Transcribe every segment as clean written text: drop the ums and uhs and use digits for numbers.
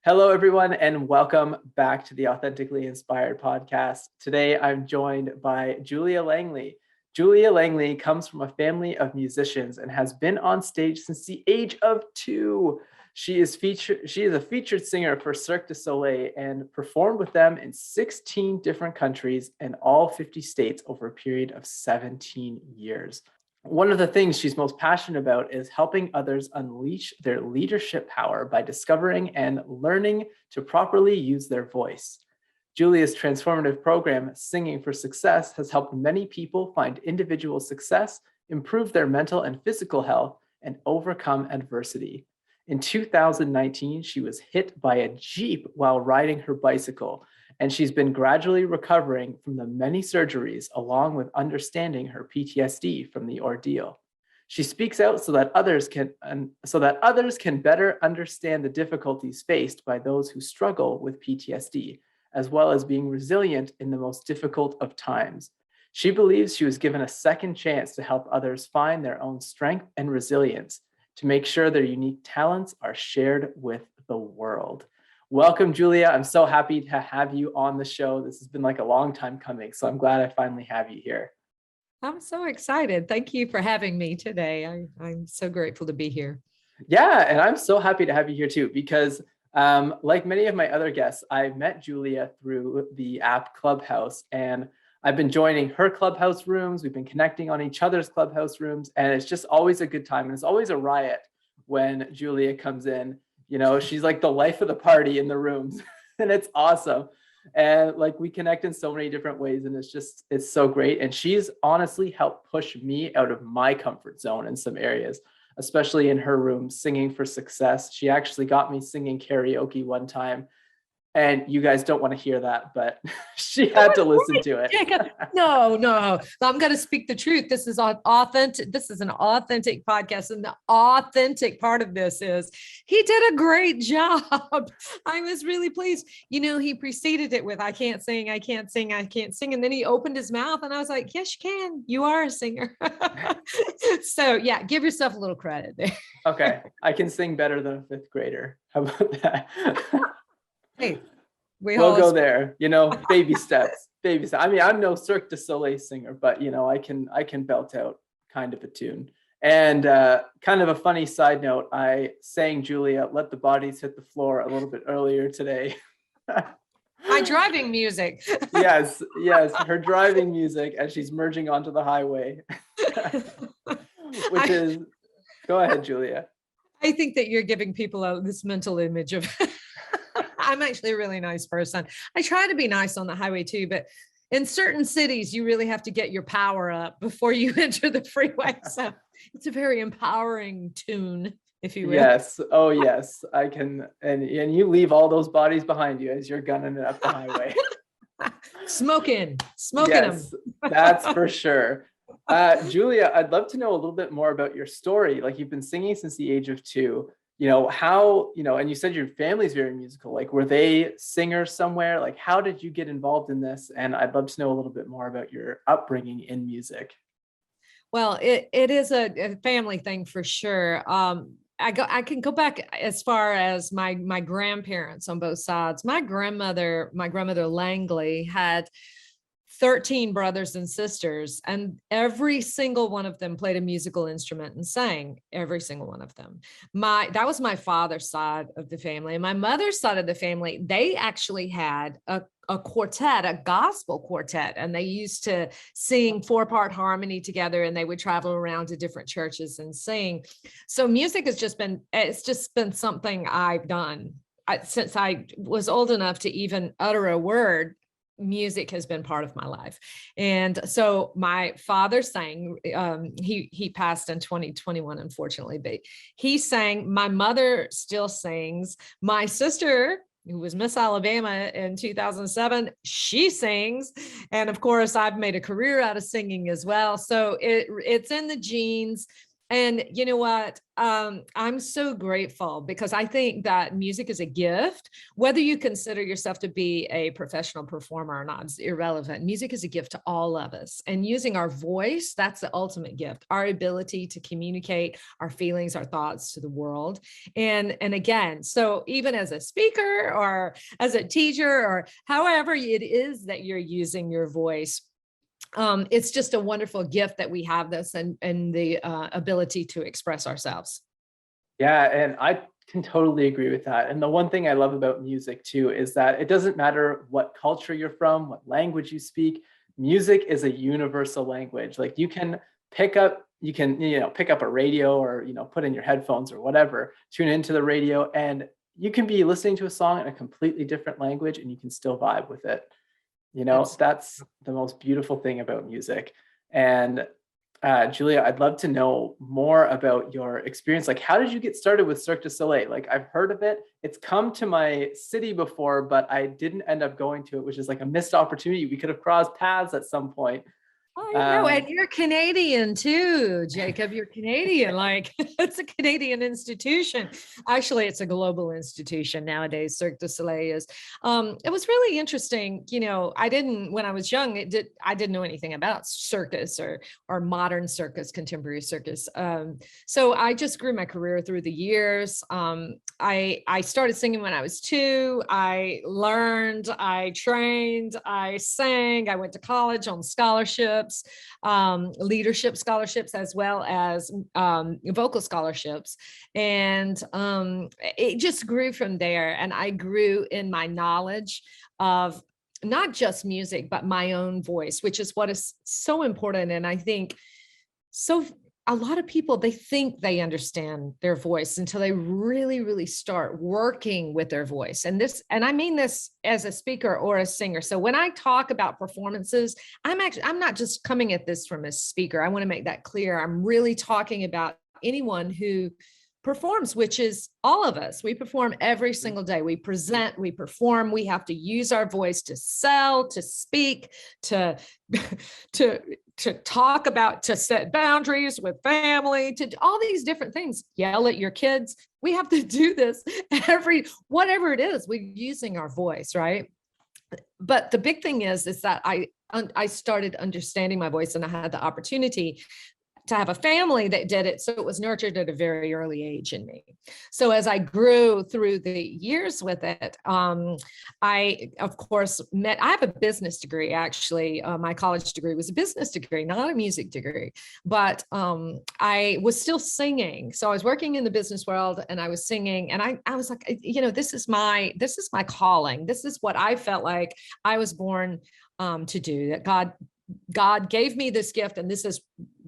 Hello, everyone, and welcome back to the Authentically Inspired Podcast. Today, I'm joined by Julia Langley. Julia Langley comes from a family of musicians and has been on stage since the age of 2. She is a featured singer for Circ du Soleil and performed with them in 16 different countries and all 50 states over a period of 17 years. One of the things she's most passionate about is helping others unleash their leadership power by discovering and learning to properly use their voice. Julia's transformative program, Singing for Success, has helped many people find individual success, improve their mental and physical health, and overcome adversity. In 2019, she was hit by a Jeep while riding her bicycle, and she's been gradually recovering from the many surgeries along with understanding her PTSD from the ordeal. She speaks out so that others can better understand the difficulties faced by those who struggle with PTSD, as well as being resilient in the most difficult of times. She believes she was given a second chance to help others find their own strength and resilience to make sure their unique talents are shared with the world. Welcome, Julia. I'm so happy to have you on the show. This has been like a long time coming, so I'm glad I finally have you here. I'm so excited. Thank you for having me today. I'm so grateful to be here. Yeah, and I'm so happy to have you here too, because like many of my other guests, I met Julia through the app Clubhouse, and I've been joining her Clubhouse rooms. We've been connecting on each other's Clubhouse rooms, and it's just always a good time. And it's always a riot when Julia comes in. You know, she's like the life of the party in the rooms, and it's awesome. And like we connect in so many different ways, and it's so great. And she's honestly helped push me out of my comfort zone in some areas, especially in her room, Singing for Success. She actually got me singing karaoke one time. And you guys don't want to hear that, but she had to listen to it. No. I'm going to speak the truth. This is authentic. This is an authentic podcast. And the authentic part of this is he did a great job. I was really pleased. You know, he preceded it with, I can't sing. And then he opened his mouth and I was like, yes, you can. You are a singer. So yeah, give yourself a little credit there. Okay. I can sing better than a 5th grader. How about that? Hey, we'll go there, you know, baby steps. I mean, I'm no Circ du Soleil singer, but you know, I can belt out kind of a tune. And kind of a funny side note, I sang Julia, Let the Bodies Hit the Floor a little bit earlier today. My driving music. Yes, her driving music as she's merging onto the highway. Go ahead, Julia. I think that you're giving people this mental image of I'm actually a really nice person. I try to be nice on the highway too, but in certain cities, you really have to get your power up before you enter the freeway. So it's a very empowering tune, if you will. Yes. Oh, yes. I can. And you leave all those bodies behind you as you're gunning it up the highway. Smoking yes, them. That's for sure. Julia, I'd love to know a little bit more about your story. Like you've been singing since the age of 2. You know, how, you know, and you said your family's very musical, like were they singers somewhere? Like how did you get involved in this? And I'd love to know a little bit more about your upbringing in music. Well, it is a family thing for sure. I can go back as far as my grandparents on both sides. My grandmother Langley had 13 brothers and sisters, and every single one of them played a musical instrument and sang, every single one of them. That was my father's side of the family. And my mother's side of the family, they actually had a quartet, a gospel quartet, and they used to sing 4-part harmony together, and they would travel around to different churches and sing. So music has just been something I've done since I was old enough to even utter a word. Music has been part of my life. And so my father sang, he passed in 2021, unfortunately, but he sang. My mother still sings. My sister, who was Miss Alabama in 2007, she sings. And of course, I've made a career out of singing as well. So it's in the genes. And you know what? I'm so grateful because I think that music is a gift. Whether you consider yourself to be a professional performer or not is irrelevant. Music is a gift to all of us. And using our voice, that's the ultimate gift, our ability to communicate our feelings, our thoughts to the world. And again, so even as a speaker or as a teacher or however it is that you're using your voice, it's just a wonderful gift that we have this and the ability to express ourselves. Yeah, and I can totally agree with that. And the one thing I love about music too is that it doesn't matter what culture you're from, what language you speak. Music is a universal language. Like you can pick up a radio or put in your headphones or whatever, tune into the radio, and you can be listening to a song in a completely different language and you can still vibe with it. Absolutely. That's the most beautiful thing about music. And Julia, I'd love to know more about your experience. Like, how did you get started with Cirque du Soleil? Like, I've heard of it. It's come to my city before, but I didn't end up going to it, which is like a missed opportunity. We could have crossed paths at some point. I know, and you're Canadian too, Jacob. You're Canadian. Like it's a Canadian institution. Actually, it's a global institution nowadays. Cirque du Soleil is. It was really interesting. When I was young, I didn't know anything about circus or modern circus, contemporary circus. So I just grew my career through the years. I started singing when I was 2. I learned, I trained, I sang, I went to college on scholarships, leadership scholarships, as well as vocal scholarships. And it just grew from there. And I grew in my knowledge of not just music, but my own voice, which is what is so important. And I think a lot of people, they think they understand their voice until they really, really start working with their voice. And I mean this as a speaker or a singer. So when I talk about performances, I'm not just coming at this from a speaker. I want to make that clear. I'm really talking about anyone who performs, which is all of us. We perform every single day. We present, we perform. We have to use our voice to sell, to speak, to talk about, to set boundaries with family, to all these different things, yell at your kids. We have to do this whatever it is, we're using our voice, right? But the big thing is that I started understanding my voice, and I had the opportunity to have a family that did it. So it was nurtured at a very early age in me. So as I grew through the years with it, I, of course, I have a business degree, actually. My college degree was a business degree, not a music degree, but I was still singing. So I was working in the business world and I was singing, and I was like, this is my calling. This is what I felt like I was born to do, that God gave me this gift, and this is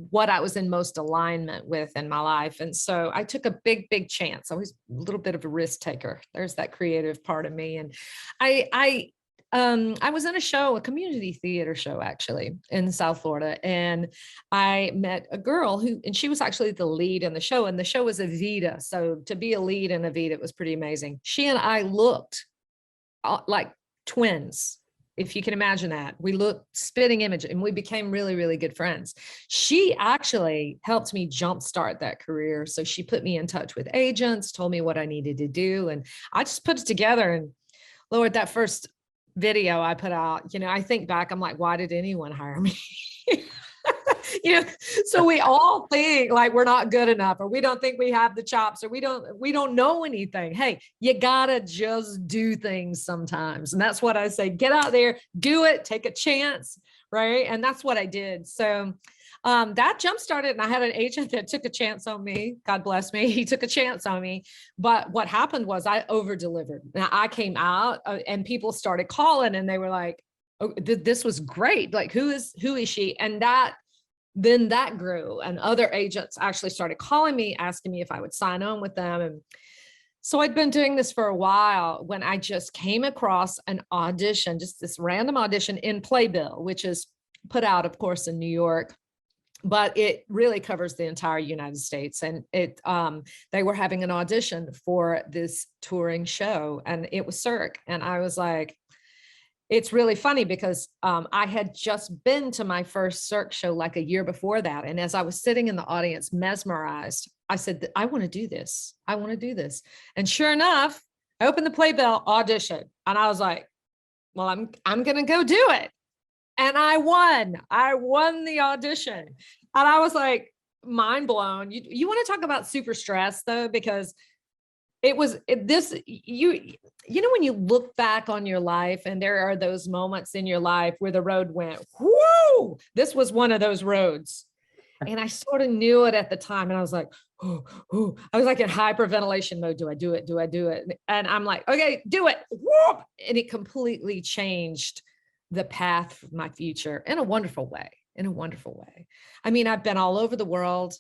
what I was in most alignment with in my life. And so I took a big, big chance. I was a little bit of a risk taker. There's that creative part of me. And I was in a community theater show, actually, in South Florida. And I met a girl and she was actually the lead in the show. And the show was Evita. So to be a lead in Evita was pretty amazing. She and I looked like twins, if you can imagine that. We looked spitting image, and we became really, really good friends. She actually helped me jumpstart that career. So she put me in touch with agents, told me what I needed to do. And I just put it together. And Lord, that first video I put out, I think back, I'm like, why did anyone hire me? So we all think like we're not good enough, or we don't think we have the chops, or we don't know anything. Hey, you gotta just do things sometimes. And that's what I say, get out there, do it, take a chance. Right. And that's what I did. So that jump started, and I had an agent that took a chance on me. God bless me. He took a chance on me. But what happened was I over delivered. Now I came out and people started calling, and they were like, oh, this was great. Like, who is she? And then that grew, and other agents actually started calling me, asking me if I would sign on with them. And so I'd been doing this for a while when I just came across an audition, just this random audition in Playbill, which is put out, of course, in New York, but it really covers the entire United States. And they were having an audition for this touring show, and it was Cirque. And I was like, it's really funny because I had just been to my first Cirque show like a year before that. And as I was sitting in the audience, mesmerized, I said, I want to do this. I want to do this. And sure enough, I opened the playbill audition and I was like, well, I'm going to go do it. And I won the audition. And I was like, mind blown. You want to talk about super stress though, because you know, when you look back on your life and there are those moments in your life where the road went, whoo, this was one of those roads. And I sort of knew it at the time. And I was like, oh, I was like in hyperventilation mode. Do I do it? Do I do it? And I'm like, okay, do it. Whoop. And it completely changed the path of my future in a wonderful way, I mean, I've been all over the world,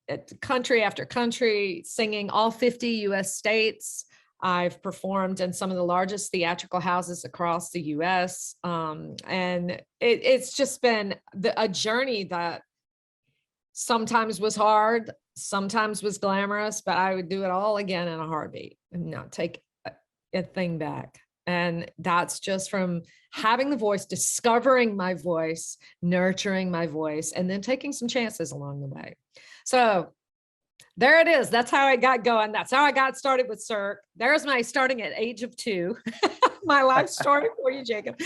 at country after country, singing all 50 US states. I've performed in some of the largest theatrical houses across the US. And it's just been a journey that sometimes was hard, sometimes was glamorous, but I would do it all again in a heartbeat and not take a thing back. And that's just from having the voice, discovering my voice, nurturing my voice, and then taking some chances along the way. So there it is. That's how I got going. That's how I got started with Cirque. There's my starting at age of 2, my life story for you, Jacob.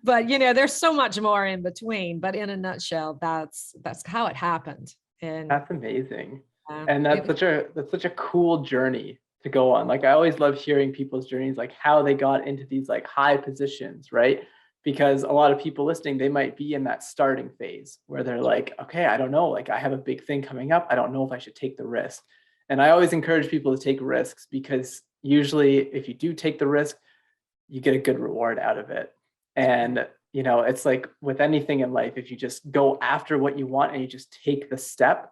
But you know, there's so much more in between. But in a nutshell, that's how it happened. And That's amazing. And that's such a cool journey to go on. Like I always love hearing people's journeys, like how they got into these like high positions, right? Because a lot of people listening, they might be in that starting phase where they're like, okay, I don't know, like I have a big thing coming up. I don't know if I should take the risk. And I always encourage people to take risks because usually if you do take the risk, you get a good reward out of it. And, you know, it's like with anything in life, if you just go after what you want and you just take the step,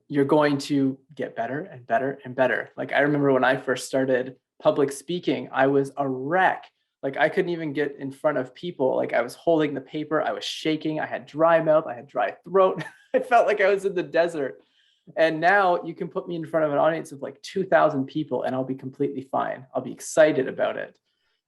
you're going to get better and better and better. Like I remember when I first started public speaking, I was a wreck. Like I couldn't even get in front of people. Like I was holding the paper, I was shaking, I had dry mouth, I had dry throat. I felt like I was in the desert. And now you can put me in front of an audience of like 2,000 people and I'll be completely fine. I'll be excited about it.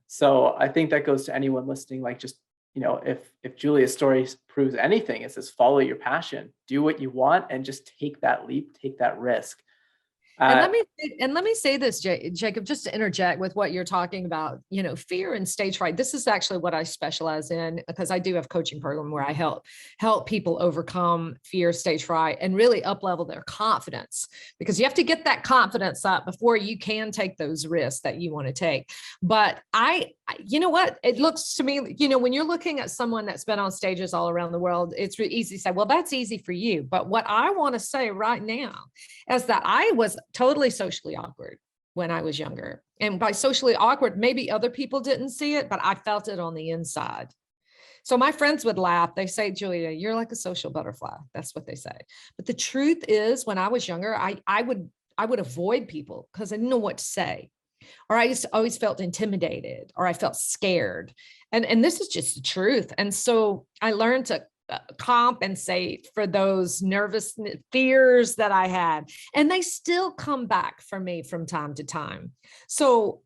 So I think that goes to anyone listening, like just, you know, if Julia's story proves anything, it says follow your passion, do what you want, and just take that leap, take that risk. And let me say this, Jacob, just to interject with what you're talking about, you know, fear and stage fright. This is actually what I specialize in because I do have a coaching program where I help people overcome fear, stage fright, and really up level their confidence, because you have to get that confidence up before you can take those risks that you want to take. But you know what, it looks to me, you know, when you're looking at someone that's been on stages all around the world, it's really easy to say, well, that's easy for you. But what I want to say right now is that I was totally socially awkward when I was younger. And by socially awkward, maybe other people didn't see it, but I felt it on the inside. So my friends would laugh. They say, Julia, you're like a social butterfly. That's what they say. But the truth is, when I was younger, I would avoid people because I didn't know what to say. Or I just always felt intimidated, or I felt scared. And this is just the truth. And so I learned to compensate for those nervous fears that I had. And they still come back for me from time to time. So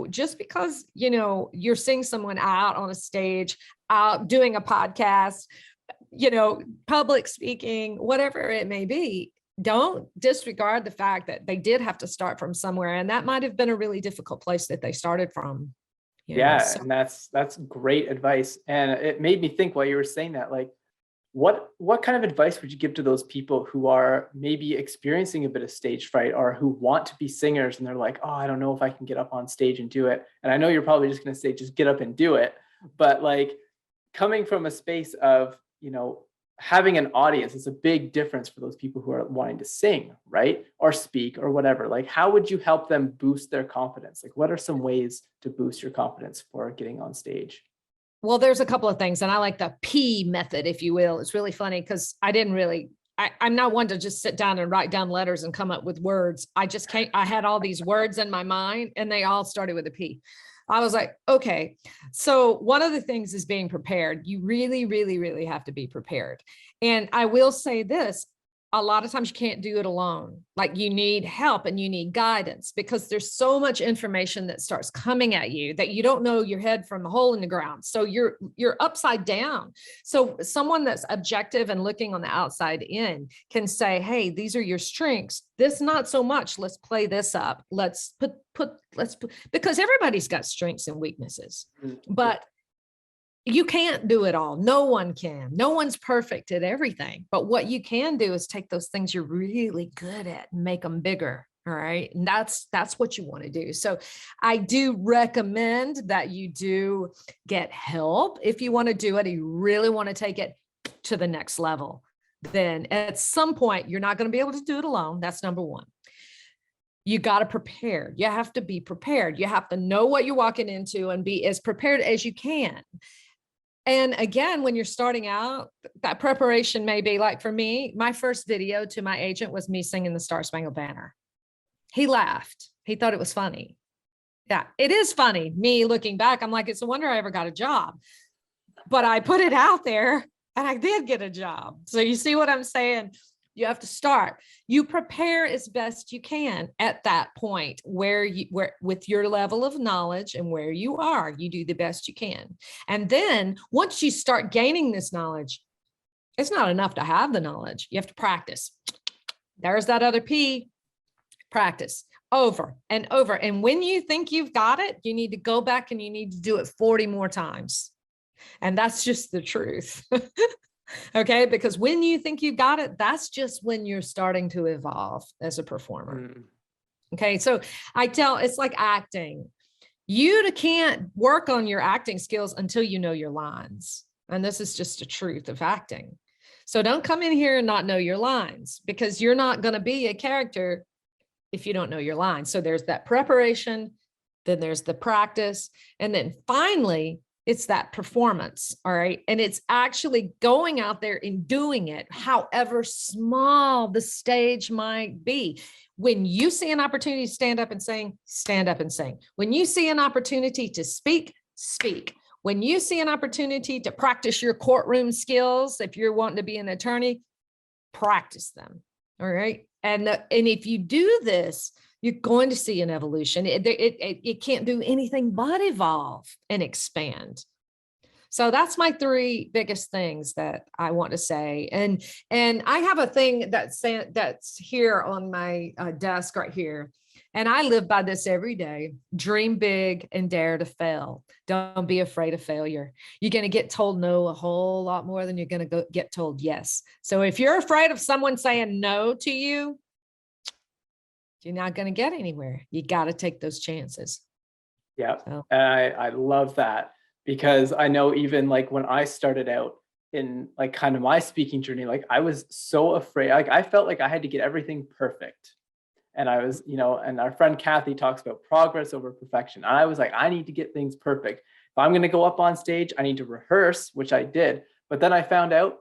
just because, you know, you're seeing someone out on a stage, out doing a podcast, you know, public speaking, whatever it may be, don't disregard the fact that they did have to start from somewhere. And that might have been a really difficult place that they started from. And that's great advice. And it made me think while you were saying that, like, what kind of advice would you give to those people who are maybe experiencing a bit of stage fright, or who want to be singers and they're like, oh, I don't know if I can get up on stage and do it. And I know you're probably just going to say, just get up and do it. But like coming from a space of, you know, having an audience is a big difference for those people who are wanting to sing, right? Or speak or whatever. Like, how would you help them boost their confidence? Like, what are some ways to boost your confidence for getting on stage? Well, there's a couple of things, and I like the P method, if you will. It's really funny because I'm not one to just sit down and write down letters and come up with words. I just can't. I had all these words in my mind and they all started with a P. I was like, okay. So one of the things is being prepared. You really, really, really have to be prepared. And I will say this, a lot of times you can't do it alone. Like you need help and you need guidance because there's so much information that starts coming at you that you don't know your head from the hole in the ground. So you're upside down. So someone that's objective and looking on the outside in can say, hey, these are your strengths. This not so much. Let's play this up. Let's put, because everybody's got strengths and weaknesses, but you can't do it all. No one can. No one's perfect at everything. But what you can do is take those things you're really good at and make them bigger. All right. And that's what you want to do. So I do recommend that you do get help if you want to do it. You really want to take it to the next level. Then at some point, you're not going to be able to do it alone. That's number one. You got to prepare. You have to be prepared. You have to know what you're walking into and be as prepared as you can. And again, when you're starting out, that preparation may be like for me, my first video to my agent was me singing the Star Spangled Banner. He laughed. He thought it was funny. Yeah, it is funny. Me looking back, I'm like, it's a wonder I ever got a job. But I put it out there and I did get a job. So you see what I'm saying? You have to start. You prepare as best you can at that point where with your level of knowledge and where you are, you do the best you can. And then once you start gaining this knowledge, it's not enough to have the knowledge. You have to practice. There's that other P, practice over and over. And when you think you've got it, you need to go back and you need to do it 40 more times. And that's just the truth. Okay. Because when you think you got it, that's just when you're starting to evolve as a performer. Okay. So it's like acting. You can't work on your acting skills until you know your lines. And this is just the truth of acting. So don't come in here and not know your lines because you're not going to be a character if you don't know your lines. So there's that preparation, then there's the practice, and then finally, it's that performance. All right. And it's actually going out there and doing it, however small the stage might be. When you see an opportunity to stand up and sing, stand up and sing. When you see an opportunity to speak, speak. When you see an opportunity to practice your courtroom skills, if you're wanting to be an attorney, practice them. All right. And if you do this, you're going to see an evolution. It can't do anything but evolve and expand. So that's my three biggest things that I want to say. And I have a thing that's here on my desk right here. And I live by this every day. Dream big and dare to fail. Don't be afraid of failure. You're going to get told no a whole lot more than you're going to get told yes. So if you're afraid of someone saying no to you, you're not going to get anywhere. You got to take those chances. Yeah. So. And I love that because I know even like when I started out in like kind of my speaking journey, like I was so afraid, like I felt like I had to get everything perfect. And I was, and our friend Kathy talks about progress over perfection. I was like, I need to get things perfect. If I'm going to go up on stage, I need to rehearse, which I did. But then I found out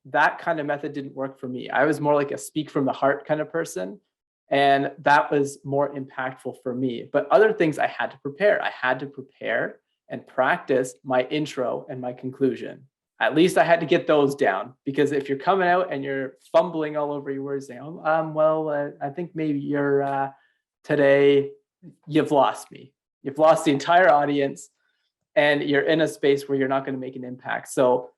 that kind of method didn't work for me. I was more like a speak from the heart kind of person. And that was more impactful for me. But other things I had to prepare. I had to prepare and practice my intro and my conclusion. At least I had to get those down, because if you're coming out and you're fumbling all over your words saying, I think maybe you're today, you've lost me. You've lost the entire audience and you're in a space where you're not going to make an impact. So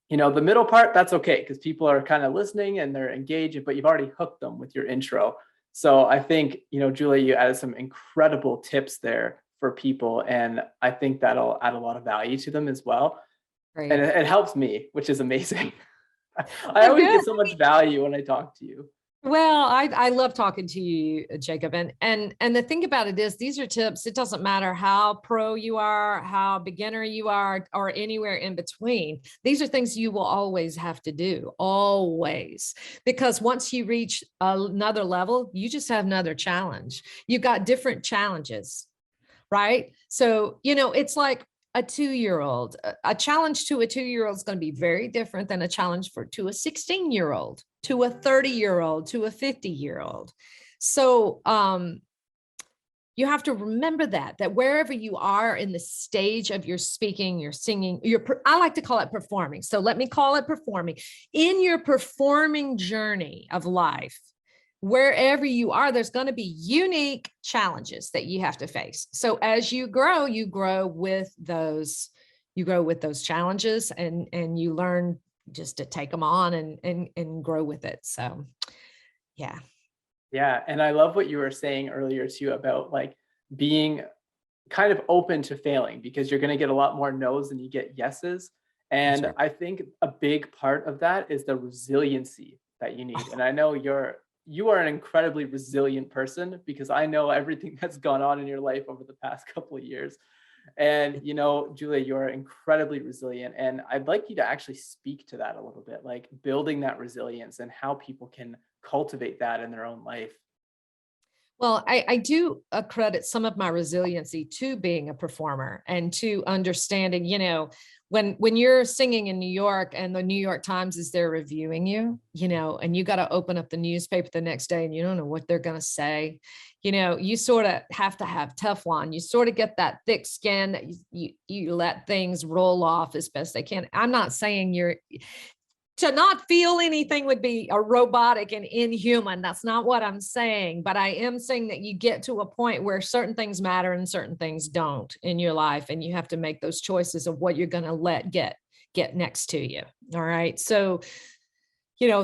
the middle part, that's okay, because people are kind of listening and they're engaged, but you've already hooked them with your intro. So I think, Julia, you added some incredible tips there for people. And I think that'll add a lot of value to them as well. Right. And it helps me, which is amazing. I always get so much value when I talk to you. Well, I love talking to you, Jacob. And the thing about it is, these are tips. It doesn't matter how pro you are, how beginner you are, or anywhere in between. These are things you will always have to do, always. Because once you reach another level, you just have another challenge. You've got different challenges, right? So, it's like a 2-year-old. A challenge to a 2-year-old is going to be very different than a challenge to a 16-year-old, to a 30-year-old, to a 50-year-old. So You have to remember that wherever you are in the stage of your speaking, your singing, I like to call it performing. So let me call it performing. In your performing journey of life, wherever you are, there's going to be unique challenges that you have to face. So as you grow with those, challenges, and you learn just to take them on and grow with it. So, yeah. Yeah. And I love what you were saying earlier too about like being kind of open to failing, because you're going to get a lot more no's than you get yeses. And Right. I think a big part of that is the resiliency that you need. And I know you are an incredibly resilient person, because I know everything that's gone on in your life over the past couple of years. And, Julia, you're incredibly resilient. And I'd like you to actually speak to that a little bit, like building that resilience and how people can cultivate that in their own life. Well, I do credit some of my resiliency to being a performer and to understanding, when you're singing in New York and the New York Times is there reviewing you, and you got to open up the newspaper the next day and you don't know what they're going to say, you sort of have to have Teflon. You sort of get that thick skin that you let things roll off as best they can. I'm not saying to not feel anything would be a robotic and inhuman. That's not what I'm saying, but I am saying that you get to a point where certain things matter and certain things don't in your life. And you have to make those choices of what you're going to let get next to you. All right. So,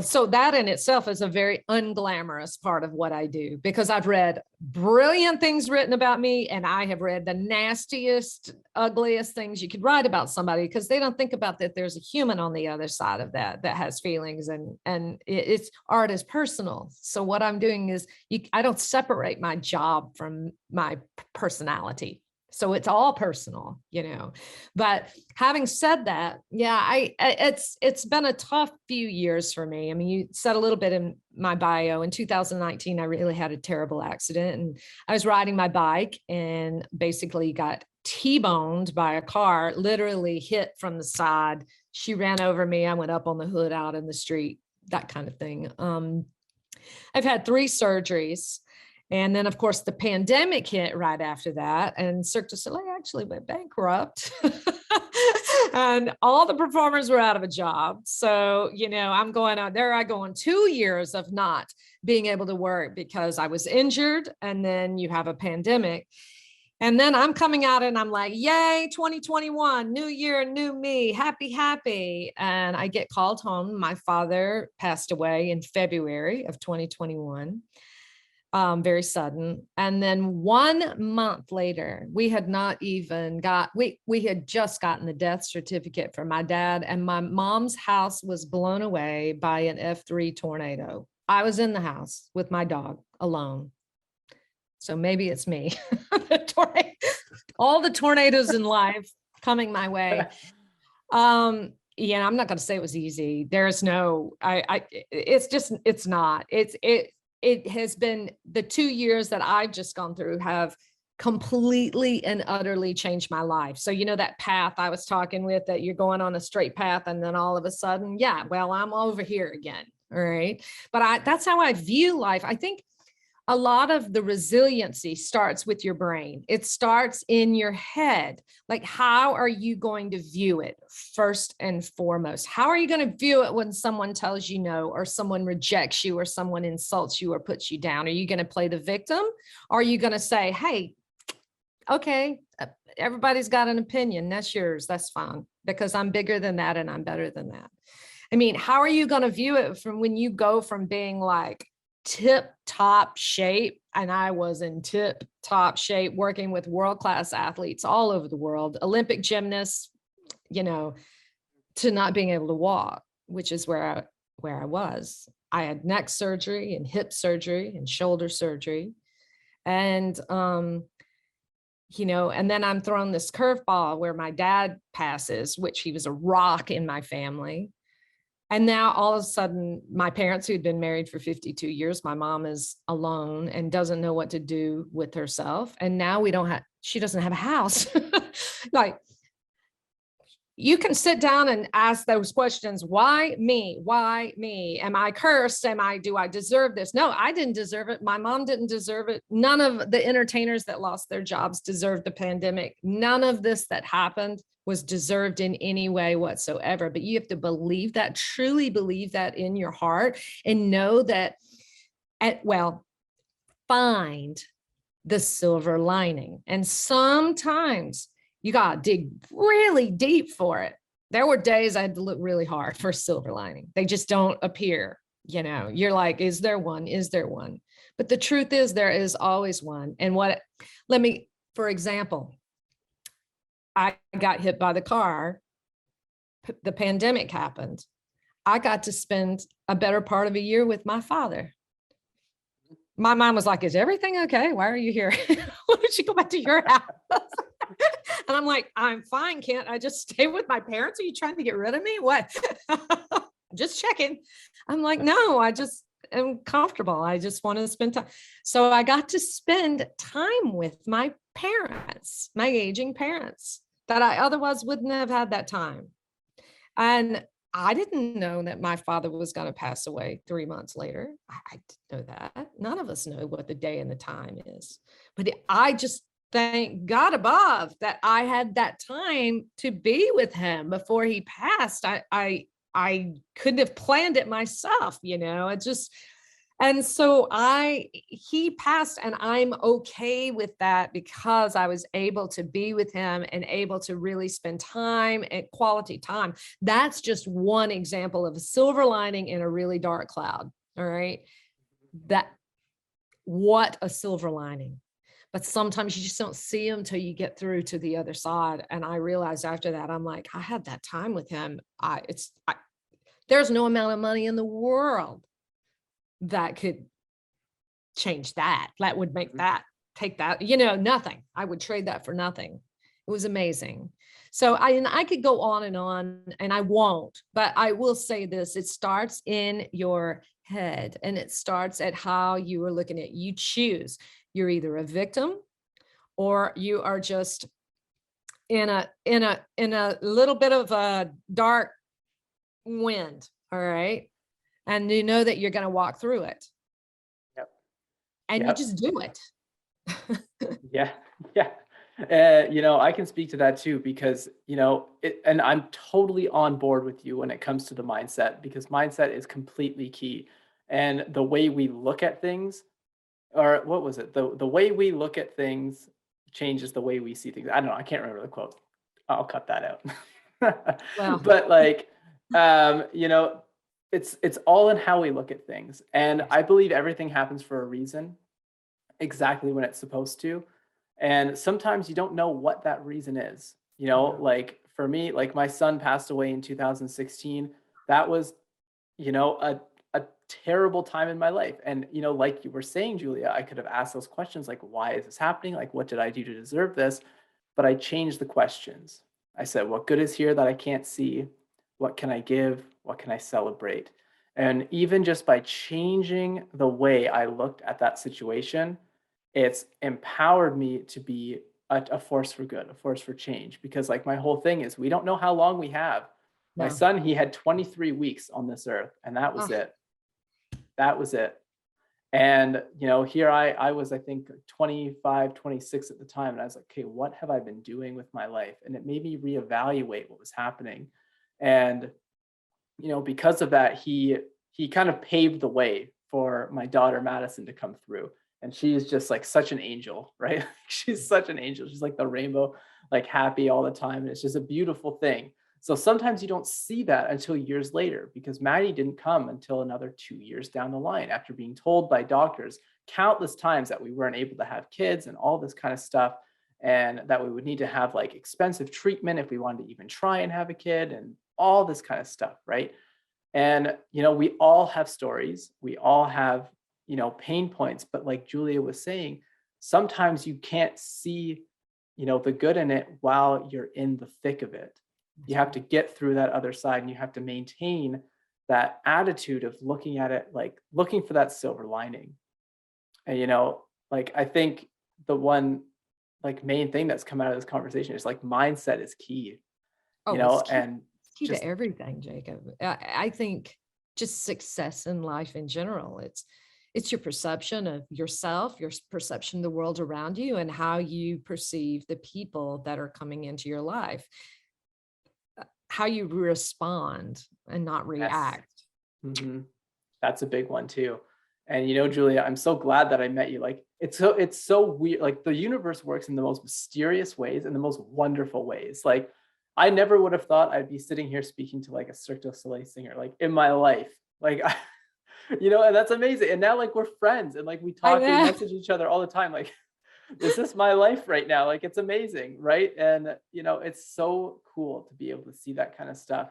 so that in itself is a very unglamorous part of what I do, because I've read brilliant things written about me, and I have read the nastiest, ugliest things you could write about somebody, because they don't think about that there's a human on the other side of that has feelings, and it's art is personal. So what I'm doing is I don't separate my job from my personality. So it's all personal, but having said that, yeah, it's been a tough few years for me. I mean, you said a little bit in my bio. In 2019, I really had a terrible accident, and I was riding my bike and basically got T-boned by a car, literally hit from the side. She ran over me. I went up on the hood out in the street, that kind of thing. I've had 3 surgeries. And then, of course, the pandemic hit right after that, and Circ du Soleil actually went bankrupt. And all the performers were out of a job. So, I'm going out there. I go on 2 years of not being able to work because I was injured. And then you have a pandemic. And then I'm coming out and I'm like, yay, 2021, new year, new me, happy, happy. And I get called home. My father passed away in February of 2021. Very sudden. And then 1 month later, we had not even we had just gotten the death certificate for my dad, and my mom's house was blown away by an F3 tornado. I was in the house with my dog alone. So maybe it's me. All the tornadoes in life coming my way. I'm not going to say it was easy. There's no, it's not. It has been the 2 years that I've just gone through have completely and utterly changed my life. So, that path I was talking with, that you're going on a straight path and then all of a sudden, I'm over here again. All right. But that's how I view life. I think a lot of the resiliency starts with your brain. It starts in your head. Like, how are you going to view it first and foremost? How are you going to view it when someone tells you no, or someone rejects you, or someone insults you or puts you down? Are you going to play the victim? Or are you going to say, hey, okay, everybody's got an opinion. That's yours. That's fine, because I'm bigger than that and I'm better than that. I mean, how are you going to view it from when you go from being like tip top shape, and I was in tip top shape working with world-class athletes all over the world, Olympic gymnasts, to not being able to walk, which is where I was. I had neck surgery and hip surgery and shoulder surgery. And, and then I'm thrown this curveball where my dad passes, which he was a rock in my family. And now all of a sudden, my parents, who'd been married for 52 years, my mom is alone and doesn't know what to do with herself. And now she doesn't have a house. Like, you can sit down and ask those questions. Why me? Why me? Am I cursed? Do I deserve this? No, I didn't deserve it. My mom didn't deserve it. None of the entertainers that lost their jobs deserved the pandemic. None of this that happened was deserved in any way whatsoever. But you have to believe that, truly believe that in your heart, and know that, find the silver lining. And sometimes you got to dig really deep for it. There were days I had to look really hard for a silver lining. They just don't appear. You're like, is there one? Is there one? But the truth is, there is always one. And for example, I got hit by the car. The pandemic happened. I got to spend a better part of a year with my father. My mom was like, is everything okay? Why are you here? Why don't you go back to your house? And I'm like, I'm fine. Can't I just stay with my parents? Are you trying to get rid of me? What? Just checking. I'm like, no, I just am comfortable. I just want to spend time. So I got to spend time with my parents, my aging parents, that I otherwise wouldn't have had that time. And I didn't know that my father was going to pass away 3 months later. I didn't know that. None of us know what the day and the time is. But I just thank God above that I had that time to be with him before he passed. I couldn't have planned it myself, it just, and so he passed, and I'm okay with that because I was able to be with him and able to really spend time and quality time. That's just one example of a silver lining in a really dark cloud. All right. What a silver lining. But sometimes you just don't see them till you get through to the other side. And I realized after that, I'm like, I had that time with him. There's no amount of money in the world that could change that. That would make that, take that, nothing. I would trade that for nothing. It was amazing. So I could go on, and I won't, but I will say this: it starts in your head, and it starts at how you are looking at it. You choose. You're either a victim, or you are just in a little bit of a dark wind. All right. And you know that you're going to walk through it. Yep. And you just do it. Yeah. Yeah. I can speak to that too, because, and I'm totally on board with you when it comes to the mindset, because mindset is completely key. And the way we look at things, or what was it? The way we look at things changes the way we see things. I don't know. I can't remember the quote. I'll cut that out. Well, but it's all in how we look at things. And I believe everything happens for a reason, exactly when it's supposed to. And sometimes you don't know what that reason is. Like for me, like my son passed away in 2016. That was, a terrible time in my life. And, like you were saying, Julia, I could have asked those questions like, why is this happening? Like, what did I do to deserve this? But I changed the questions. I said, what good is here that I can't see? What can I give? What can I celebrate? And even just by changing the way I looked at that situation, it's empowered me to be a force for good, a force for change. Because like my whole thing is, we don't know how long we have. My son, he had 23 weeks on this earth, and that was it. That was it. And, here I was, I think 25, 26 at the time. And I was like, okay, what have I been doing with my life? And it made me reevaluate what was happening. And, because of that, he kind of paved the way for my daughter, Madison, to come through. And she is just like such an angel, right? She's such an angel. She's like the rainbow, like happy all the time. And it's just a beautiful thing. So sometimes you don't see that until years later, because Maddie didn't come until another 2 years down the line, after being told by doctors countless times that we weren't able to have kids and all this kind of stuff, and that we would need to have like expensive treatment if we wanted to even try and have a kid, and all this kind of stuff, right? And, we all have stories. We all have, pain points. But like Julia was saying, sometimes you can't see, the good in it while you're in the thick of it. You have to get through that other side, and you have to maintain that attitude of looking at it, like looking for that silver lining. And, I think the one like main thing that's come out of this conversation is like mindset is key. you Oh, know, it's and key just to everything, Jacob. I think just success in life in general. It's your perception of yourself, your perception of the world around you, and how you perceive the people that are coming into your life, how you respond and not yes. react. hmm That's a big one too. And Julia, I'm so glad that I met you. Like it's so weird. Like the universe works in the most mysterious ways and the most wonderful ways. Like I never would have thought I'd be sitting here speaking to like a Cirque du Soleil singer like in my life. Like and that's amazing. And now like we're friends and like we I talk, we know. message each other all the time. Like this is my life right now. Like it's amazing, right? And it's so cool to be able to see that kind of stuff.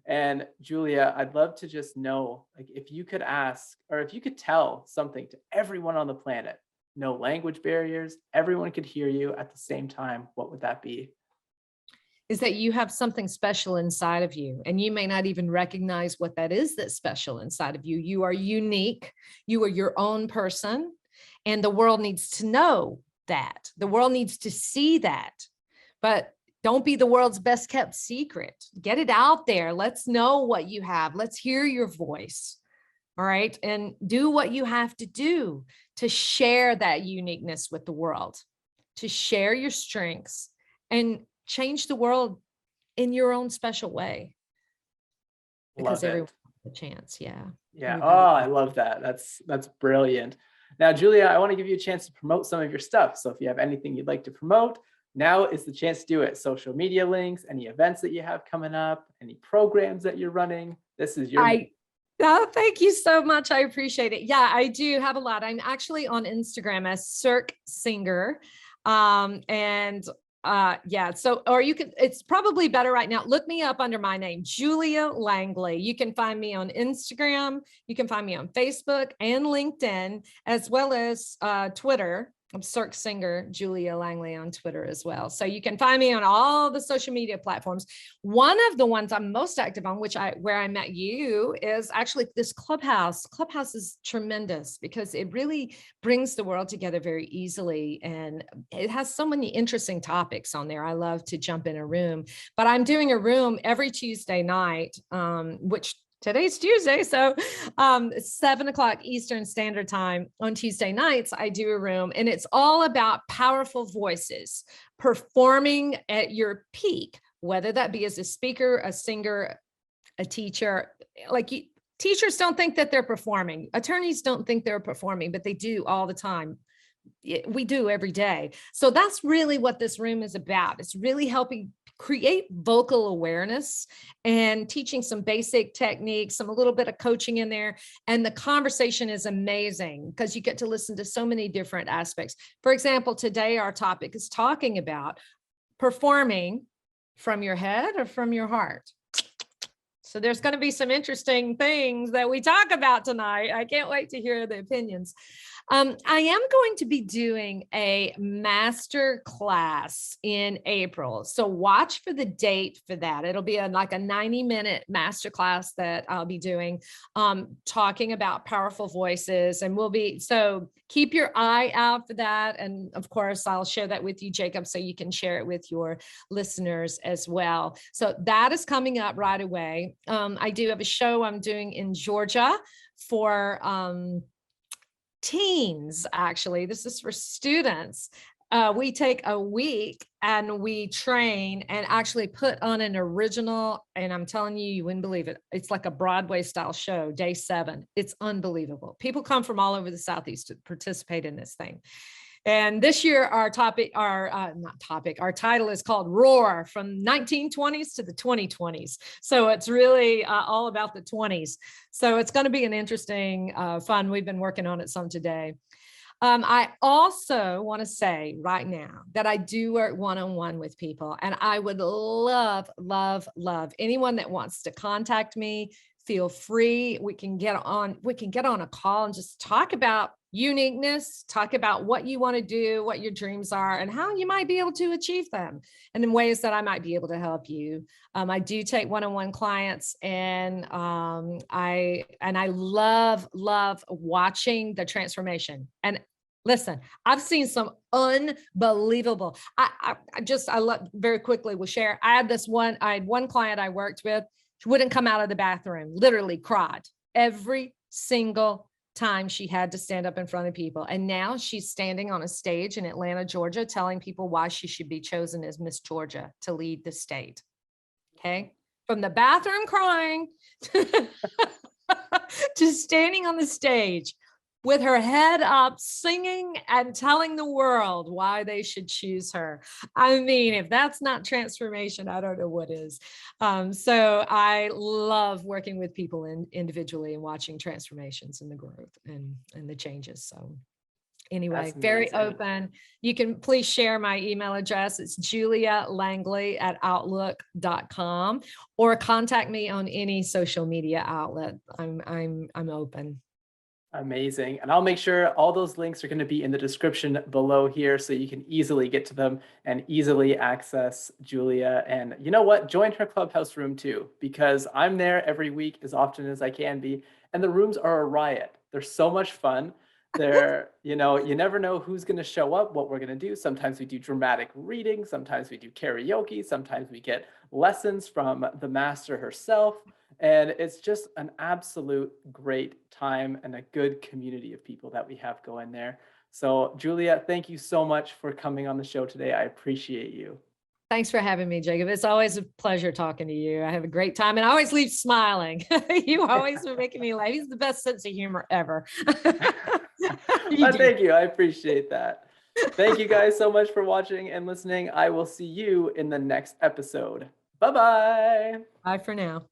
And Julia, I'd love to just know, like, if you could ask or if you could tell something to everyone on the planet, no language barriers, everyone could hear you at the same time, what would that be? Is that you have something special inside of you, and you may not even recognize what that is that's special inside of you. You are unique. You are your own person, and the world needs to know that. The world needs to see that. But don't be the world's best kept secret. Get it out there. Let's know what you have. Let's hear your voice. All right. And do what you have to do to share that uniqueness with the world, to share your strengths and change the world in your own special way, because Love everyone it. has a chance. Yeah. Yeah. Oh, Everybody. I love that. That's brilliant. Now, Julia, I want to give you a chance to promote some of your stuff. So if you have anything you'd like to promote, now is the chance to do it. Social media links, any events that you have coming up, any programs that you're running. This is your I Oh, thank you so much. I appreciate it. Yeah, I do have a lot. I'm actually on Instagram as Circ Singer. And yeah, so or you can, it's probably better right now. Look me up under my name, Julia Langley. You can find me on Instagram, you can find me on Facebook and LinkedIn, as well as Twitter. I'm Circ Singer Julia Langley on Twitter as well. So you can find me on all the social media platforms. One of the ones I'm most active on, where I met you, is actually this Clubhouse. Clubhouse is tremendous because it really brings the world together very easily, and it has so many interesting topics on there. I love to jump in a room, but I'm doing a room every Tuesday night, which today's Tuesday. So 7 o'clock Eastern Standard Time on Tuesday nights, I do a room, and it's all about powerful voices performing at your peak, whether that be as a speaker, a singer, a teacher. Teachers don't think that they're performing. Attorneys don't think they're performing, but they do all the time. We do every day. So that's really what this room is about. It's really helping create vocal awareness and teaching some basic techniques, a little bit of coaching in there. And the conversation is amazing because you get to listen to so many different aspects. For example, today our topic is talking about performing from your head or from your heart. So there's going to be some interesting things that we talk about tonight. I can't wait to hear the opinions. I am going to be doing a master class in April. So watch for the date for that. It'll be like a 90-minute master class that I'll be doing, talking about powerful voices. And so keep your eye out for that. And of course, I'll share that with you, Jacob, so you can share it with your listeners as well. So that is coming up right away. I do have a show I'm doing in Georgia for teens. Actually, this is for students. We take a week and we train and actually put on an original, and I'm telling you, you wouldn't believe it. It's like a Broadway style show, day 7. It's unbelievable. People come from all over the Southeast to participate in this thing. And this year, our title is called Roar, from 1920s to the 2020s. So it's really all about the 20s. So it's going to be an interesting, fun. We've been working on it some today. I also want to say right now that I do work one-on-one with people, and I would love, love, love anyone that wants to contact me. Feel free. We can get on a call and just talk about uniqueness, talk about what you want to do, what your dreams are, and how you might be able to achieve them, and in ways that I might be able to help you. I do take one-on-one clients, and I love watching the transformation. And Listen, I've seen some unbelievable. I love very quickly will share. I had one client I worked with. She wouldn't come out of the bathroom, literally cried every single time she had to stand up in front of people. And now she's standing on a stage in Atlanta, Georgia, telling people why she should be chosen as Miss Georgia to lead the state. Okay. From the bathroom crying to standing on the stage with her head up, singing and telling the world why they should choose her. I mean, if that's not transformation, I don't know what is. So I love working with people individually and watching transformations and the growth and the changes. So anyway, very open. You can please share my email address. It's julialangley@outlook.com, or contact me on any social media outlet. I'm open. Amazing. And I'll make sure all those links are going to be in the description below here so you can easily get to them and easily access Julia. And you know what? Join her Clubhouse room too, because I'm there every week as often as I can be. And the rooms are a riot. They're so much fun. They're, you never know who's going to show up, what we're going to do. Sometimes we do dramatic reading. Sometimes we do karaoke. Sometimes we get lessons from the master herself. And it's just an absolute great time and a good community of people that we have going there. So Julia, thank you so much for coming on the show today. I appreciate you. Thanks for having me, Jacob. It's always a pleasure talking to you. I have a great time and I always leave smiling. You always are making me laugh. He's the best sense of humor ever. Thank you. I appreciate that. Thank you guys so much for watching and listening. I will see you in the next episode. Bye-bye. Bye for now.